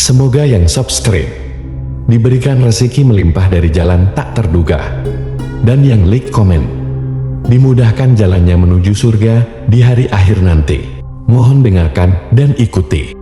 Semoga yang subscribe diberikan rezeki melimpah dari jalan tak terduga, dan yang like komen dimudahkan jalannya menuju surga di hari akhir nanti. Mohon dengarkan dan ikuti.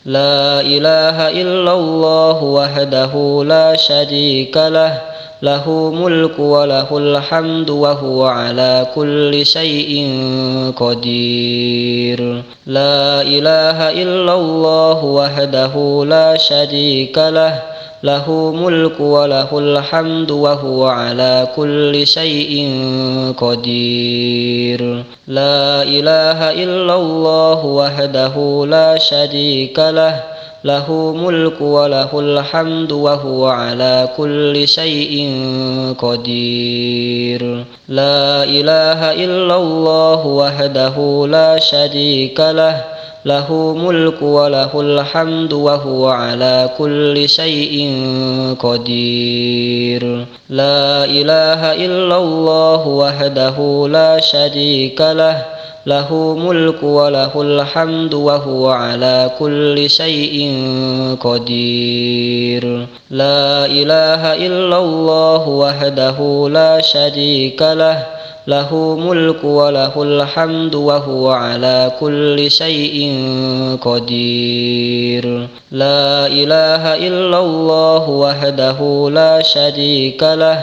La ilaha illallah wahdahu la syarika lah, lahu mulku wa lahul hamdu wa huwa ala kulli syai'in qadir. La ilaha illallah wahdahu la syarika lah, lahu mulku wa lahul hamdu wa huwa ala kulli syai'in qadir. La ilaha illallah wahdahu la syarika lah, lahu mulku wa lahul hamdu wa huwa ala kulli syai'in qadir. La ilaha illallah wahdahu la syarika lah, lahu mulku wa lahul hamdu wa huwa ala kulli syai'in qadir. La ilaha illallah wahdahu la syarika lah, lahu mulku wa lahul hamdu wa huwa ala kulli syai'in qadir. La ilaha illallah wahdahu la syarika lah, lahu mulku wa lahul hamdu wa huwa ala kulli syai'in qadir. La ilaha illallah wahdahu la syarika lah,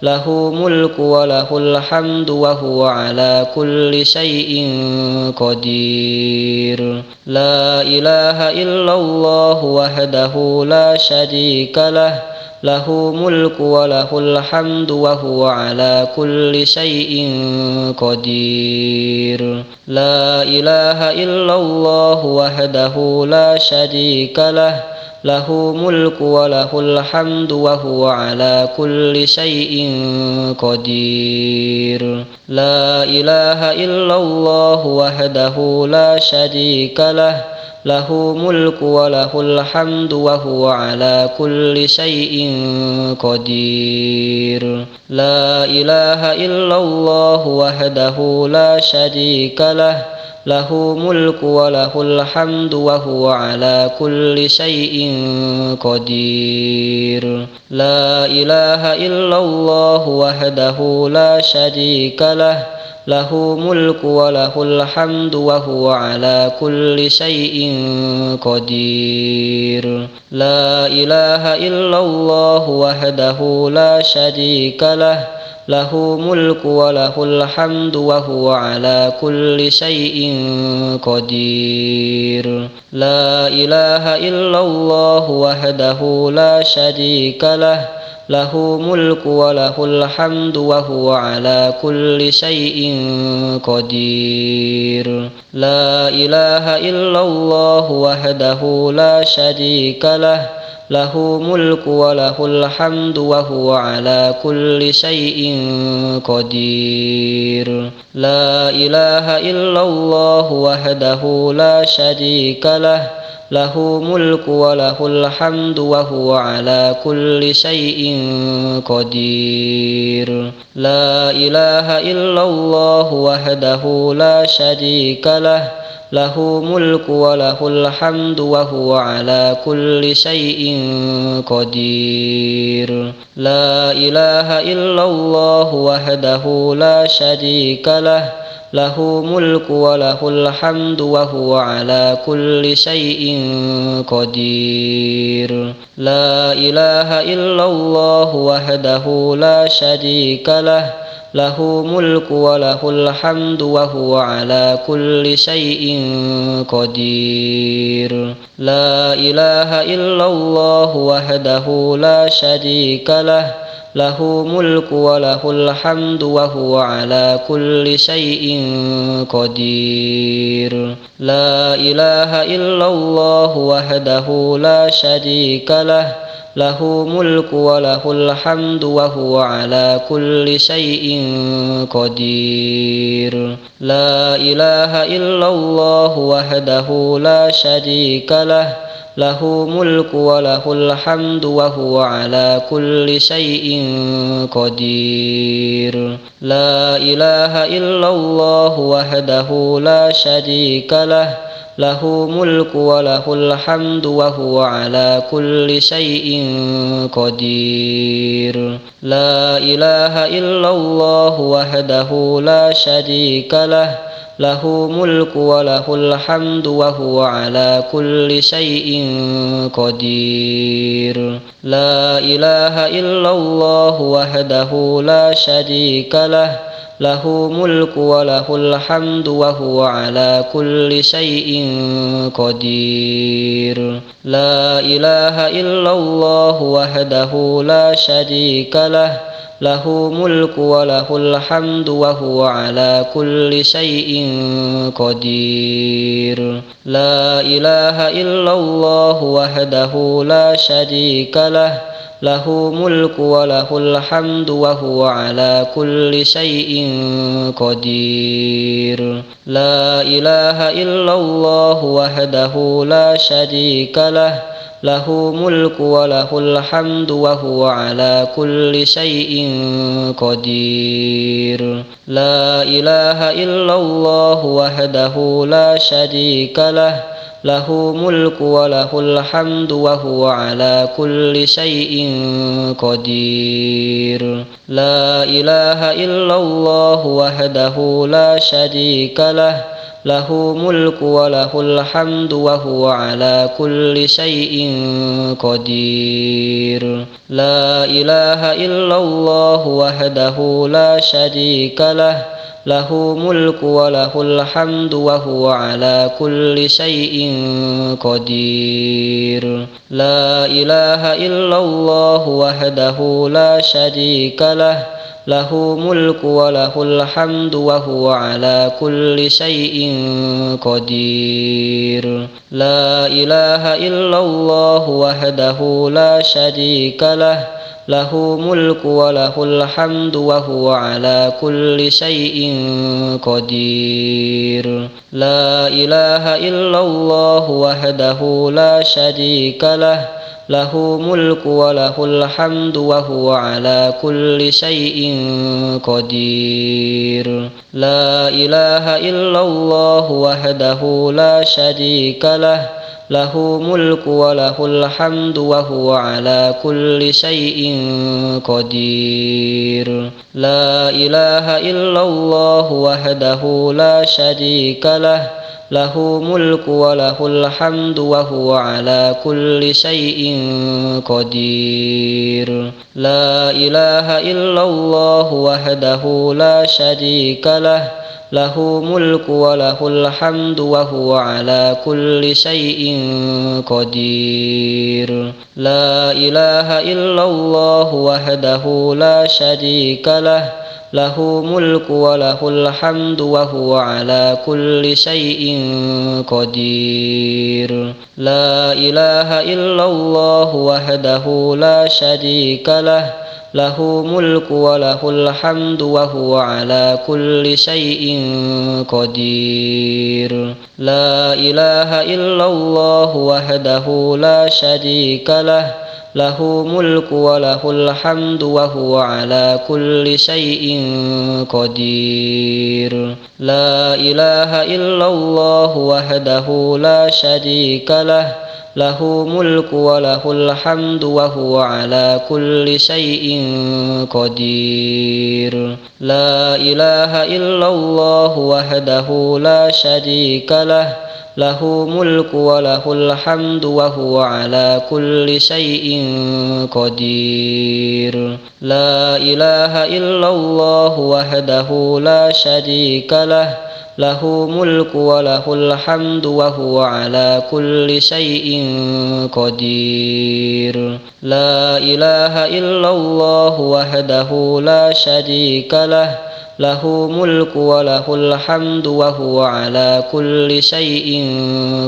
lahu mulku wa lahul hamdu wa huwa ala kulli syai'in qadir. La ilaha illallah wahdahu la syarika lah, lahu mulku wa lahul hamdu wa huwa ala kulli syai'in qadir. La ilaha illallah wahdahu la syarika lah, lahu mulku wa lahul hamdu wa huwa ala kulli syai'in qadir. La ilaha illallah wahdahu la syarika lah, lahu mulku wa lahul hamdu wa huwa ala kulli syai'in qadir. La ilaha illallah wahdahu la syarika lah, lahu mulku wa lahul hamdu wa huwa ala kulli syai'in qadir. La ilaha illallah wahdahu la syarika lah, lahu mulku wa lahul hamdu wa huwa ala kulli syai'in qadir. La ilaha illallah wahdahu la syarika lah, lahu mulku wa lahul hamdu wa huwa ala kulli syai'in qadir. La ilaha illallah wahdahu la syarika lah, lahu mulku wa lahul hamdu wa huwa ala kulli syai'in qadir. La ilaha illallah wahdahu la syarika lah, lahu mulku wa lahul hamdu wa huwa ala kulli syai'in qadir. La ilaha illallah wahdahu la syarika lah, lahu mulku wa lahul hamdu wa huwa ala kulli syai'in qadir. La ilaha illallah wahdahu la syarika lah, lahu mulku wa lahul hamdu wa huwa ala kulli syai'in qadir. La ilaha illallah wahdahu la syarika lah, lahu mulku wa lahul hamdu wa huwa ala kulli syai'in qadir. La ilaha illallah wahdahu la syarika lah, lahu mulku wa lahul hamdu wa huwa ala kulli syai'in qadir. La ilaha illallah wahdahu la syarika lah, lahu mulku wa lahul hamdu wa huwa ala kulli syai'in qadir. La ilaha illallah wahdahu la syarika lah, lahu mulku wa lahul hamdu wa huwa ala kulli syai'in qadir. La ilaha illallah wahdahu la syarika lah, له ملك وله الحمد وهو على كل شيء قدير لا إله إلا الله وحده لا شريك له له ملك وله الحمد وهو على كل شيء قدير لا إله إلا الله وحده لا شريك له له ملك وله الحمد وهو على كل شيء قدير لا إله إلا الله وحده لا شريك له له ملك وله الحمد وهو على كل شيء قدير لا إله إلا الله وحده لا شريك له له ملك وله الحمد وهو على كل شيء قدير لا إله إلا الله وحده لا شريك له له ملك وله الحمد وهو على كل شيء قدير لا إله إلا الله وحده لا شريك له له ملك وله الحمد وهو على كل شيء قدير لا إله إلا الله وحده لا شريك له له ملك وله الحمد وهو على كل شيء قدير لا إله إلا الله وحده لا شريك له له ملك وله الحمد وهو على كل شيء قدير لا إله إلا الله وحده لا شريك له له ملك وله الحمد وهو على كل شيء قدير لا إله إلا الله وحده لا شريك له له ملك وله الحمد وهو على كل شيء قدير لا إله إلا الله وحده لا شريك له له ملك وله الحمد وهو على كل شيء قدير لا إله إلا الله وحده لا شريك له له ملك وله الحمد وهو على كل شيء قدير لا إله إلا الله وحده لا شريك له له ملك وله الحمد وهو على كل شيء قدير لا إله إلا الله وحده لا شريك له له ملك وله الحمد وهو على كل شيء قدير لا إله إلا الله وحده لا شريك له له ملك وله الحمد وهو على كل شيء قدير لا إله إلا الله وحده لا شريك له له ملك وله الحمد وهو على كل شيء قدير لا إله إلا الله وحده لا شريك له له ملك وله الحمد وهو على كل شيء قدير لا إله إلا الله وحده لا شريك له له ملك وله الحمد وهو على كل شيء قدير لا إله إلا الله وحده لا شريك له له ملك وله الحمد وهو على كل شيء قدير لا إله إلا الله وحده لا شريك له له ملك وله الحمد وهو على كل شيء قدير لا إله إلا الله وحده لا شريك له له ملك وله الحمد وهو على كل شيء قدير لا إله إلا الله وحده لا شريك له له ملك وله الحمد وهو على كل شيء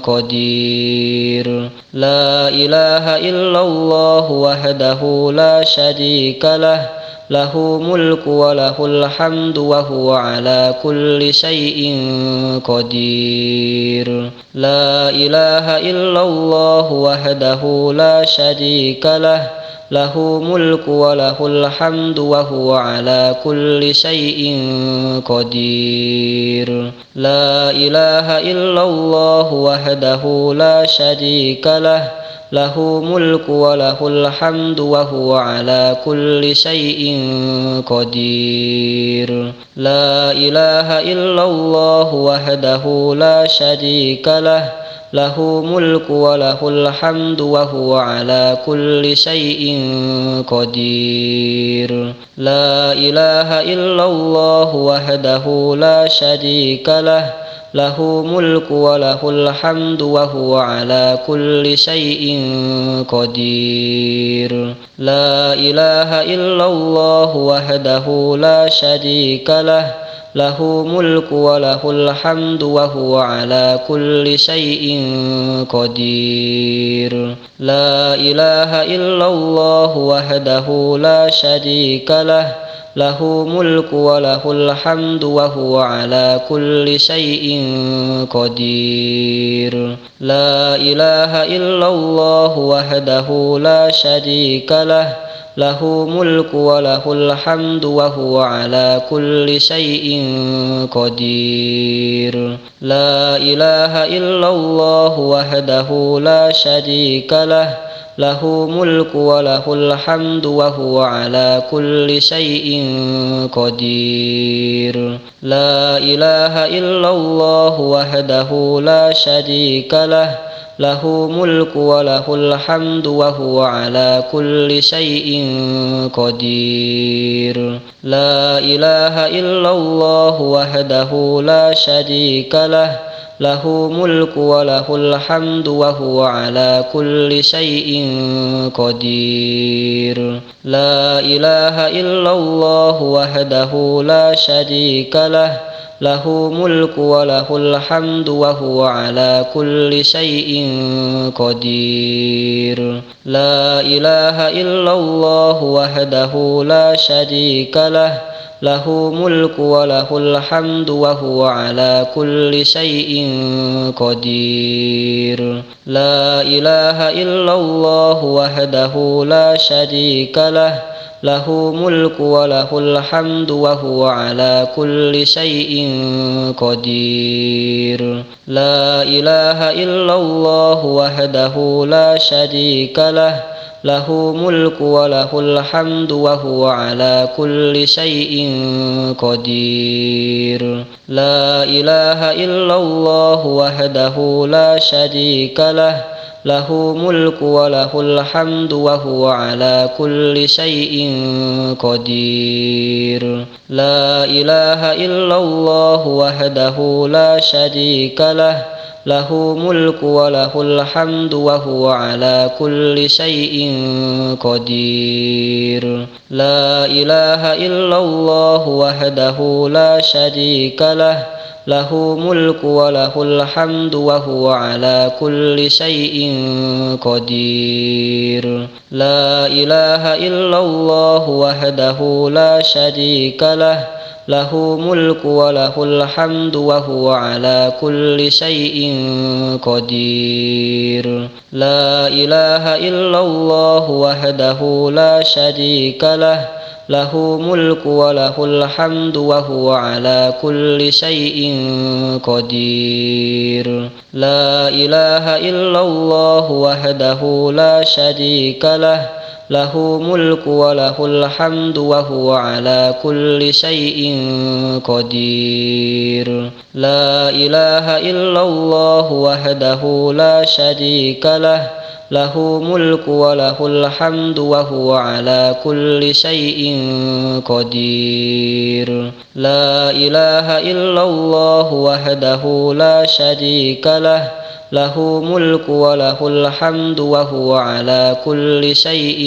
قدير لا إله إلا الله وحده لا شريك له له ملك وله الحمد وهو على كل شيء قدير. لا إله إلا الله وحده لا شريك له له ملك وله الحمد وهو على كل شيء قدير. لا إله إلا الله وحده لا شريك له له ملك وله الحمد وهو على كل شيء قدير. لا إله إلا الله وحده لا شريك له له ملك وله الحمد وهو على كل شيء قدير. لا إله إلا الله وحده لا شريك له له ملك وله الحمد وهو على كل شيء قدير. لا إله إلا الله وحده لا شريك له له ملك وله الحمد وهو على كل شيء قدير. لا إله إلا الله وحده لا شريك له له ملك وله الحمد وهو على كل شيء قدير. لا إله إلا الله وحده لا شريك له له ملك وله الحمد وهو على كل شيء قدير. لا إله إلا الله وحده لا شريك له له ملك وله الحمد وهو على كل شيء قدير. لا إله إلا الله وحده لا شريك له له ملك وله الحمد وهو على كل شيء قدير. لا إله إلا الله وحده لا شريك له له ملك وله الحمد وهو على كل شيء قدير. لا إله إلا الله وحده لا شريك له له ملك وله الحمد وهو على كل شيء قدير. لا إله إلا الله وحده لا شريك له له ملك وله الحمد وهو على كل شيء قدير. لا إله إلا الله وحده لا شريك له له ملك وله الحمد وهو على كل شيء قدير. لا إله إلا الله وحده لا شريك له له ملك وله الحمد وهو على كل شيء قدير. لا إله إلا الله وحده لا شريك له له ملك وله الحمد وهو على كل شيء قدير. لا إله إلا الله وحده لا شريك له له ملك وله الحمد وهو على كل شيء قدير. لا إله إلا الله وحده لا شريك له له ملك وله الحمد وهو على كل شيء قدير. لا إله إلا الله وحده لا شريك له له ملك وله الحمد وهو على كل شيء قدير. لا إله إلا الله وحده لا شريك له له ملك وله الحمد وهو على كل شيء قدير. لا إله إلا الله وحده لا شريك له له ملك وله الحمد وهو على كل شيء قدير. لا إله إلا الله وحده لا شريك له له ملك وله الحمد وهو على كل شيء قدير. لا إله إلا الله وحده لا شريك له له ملك وله الحمد وهو على كل شيء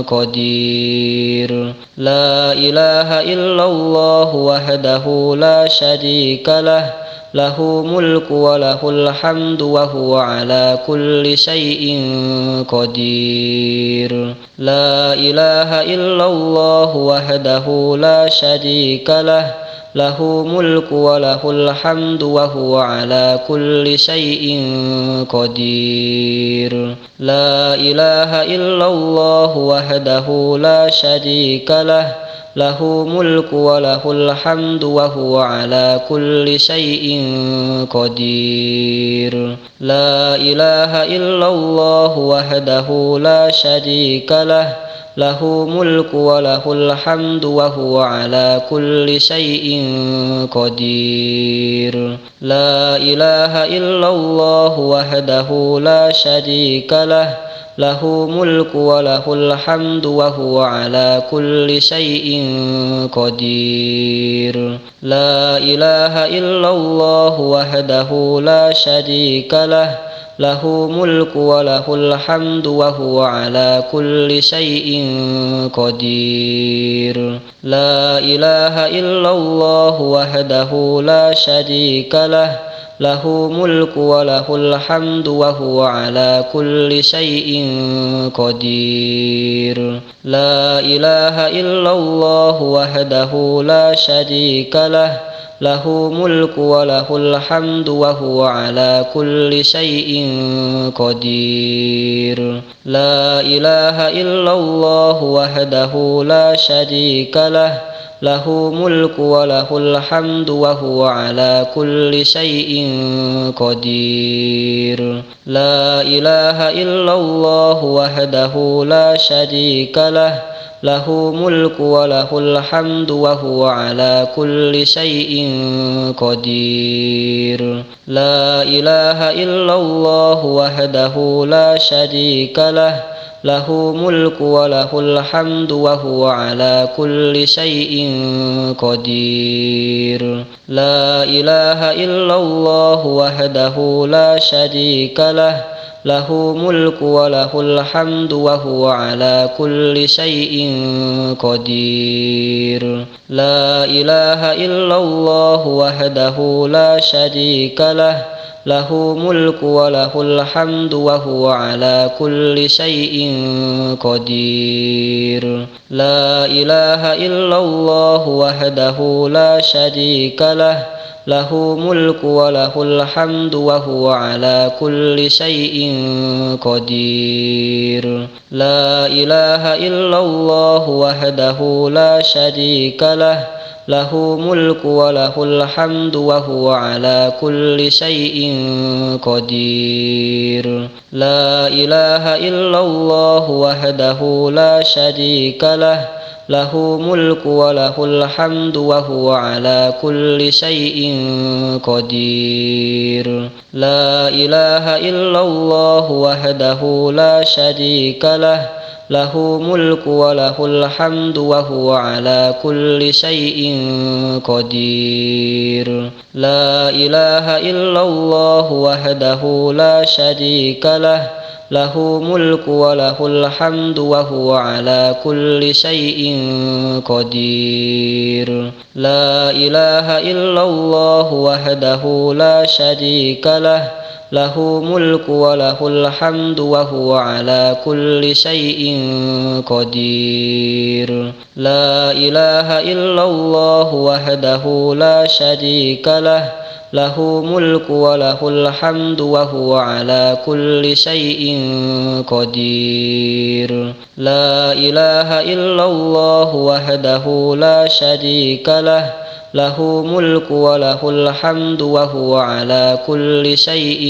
قدير. لا إله إلا الله وحده لا شريك له له ملك وله الحمد وهو على كل شيء قدير لا إله إلا الله وحده لا شريك له له ملك وله الحمد وهو على كل شيء قدير لا إله إلا الله وحده لا شريك له له ملك وله الحمد وهو على كل شيء قدير لا إله إلا الله وحده لا شريك له له ملك وله الحمد وهو على كل شيء قدير لا إله إلا الله وحده لا شريك له له ملك وله الحمد وهو على كل شيء قدير لا إله إلا الله وحده لا شريك له له ملك وله الحمد وهو على كل شيء قدير لا إله إلا الله وحده لا شريك له له ملك وله الحمد وهو على كل شيء قدير لا إله إلا الله وحده لا شريك له له ملك وله الحمد وهو على كل شيء قدير لا إله إلا الله وحده لا شريك له له ملك وله الحمد وهو على كل شيء قدير لا إله إلا الله وحده لا شريك له له ملك وله الحمد وهو على كل شيء قدير لا إله إلا الله وحده لا شريك له له ملك وله الحمد وهو على كل شيء قدير لا إله إلا الله وحده لا شريك له له ملك وله الحمد وهو على كل شيء قدير لا إله إلا الله وحده لا شريك له له ملك وله الحمد وهو على كل شيء قدير لا إله إلا الله وحده لا شريك له له ملك وله الحمد وهو على كل شيء قدير لا إله إلا الله وحده لا شريك له له ملك وله الحمد وهو على كل شيء قدير لا إله إلا الله وحده لا شريك له له ملك وله الحمد وهو على كل شيء قدير لا إله إلا الله وحده لا شريك له له ملك وله الحمد وهو على كل شيء قدير لا إله إلا الله وحده لا شريك له له ملك وله الحمد وهو على كل شيء قدير لا إله إلا الله وحده لا شريك له له ملك وله الحمد وهو على كل شيء قدير لا إله إلا الله وحده لا شريك له له ملك وله الحمد وهو على كل شيء قدير لا إله إلا الله وحده لا شريك له له ملك وله الحمد وهو على كل شيء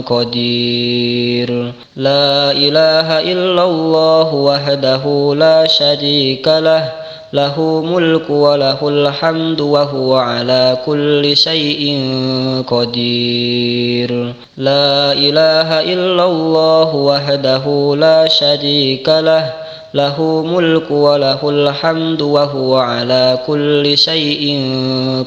قدير لا إله إلا الله وحده لا شريك له له ملك وله الحمد وهو على كل شيء قدير لا إله إلا الله وحده لا شريك له له ملك وله الحمد وهو على كل شيء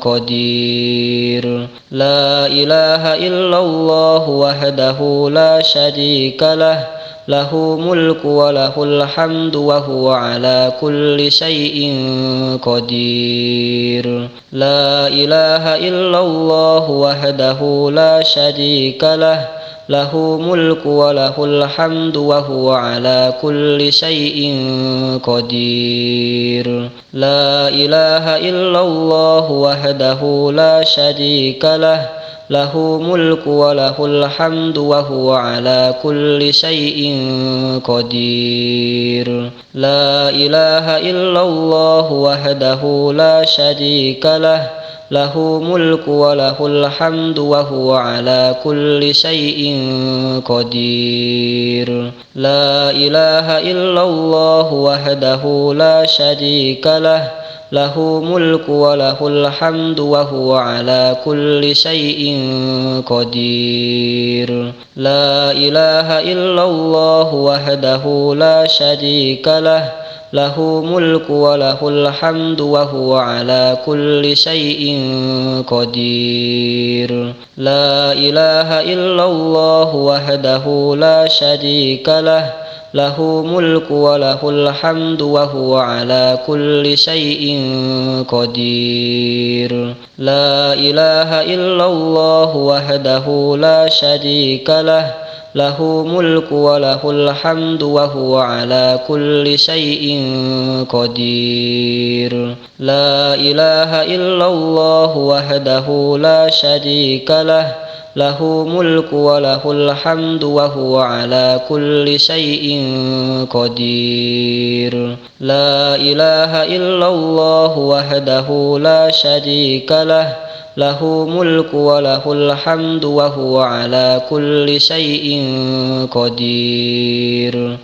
قدير لا إله إلا الله وحده لا شريك له له ملك وله الحمد وهو على كل شيء قدير لا إله إلا الله وحده لا شريك له له ملك وله الحمد وهو على كل شيء قدير لا إله إلا الله وحده لا شريك له له ملك وله الحمد وهو على كل شيء قدير لا إله إلا الله وحده لا شريك له له ملك وله الحمد وهو على كل شيء قدير لا إله إلا الله وحده لا شريك له له ملك وله الحمد وهو على كل شيء قدير لا إله إلا الله وحده لا شريك له له ملك وله الحمد وهو على كل شيء قدير لا إله إلا الله وحده لا شريك له له ملك وله الحمد وهو على كل شيء قدير لا إله إلا الله وحده لا شريك له له ملك وله الحمد وهو على كل شيء قدير لا إله إلا الله وحده لا شريك له له ملك وله الحمد وهو على كل شيء قدير لا إله إلا الله وحده لا شريك له له ملك وله الحمد وهو على كل شيء قدير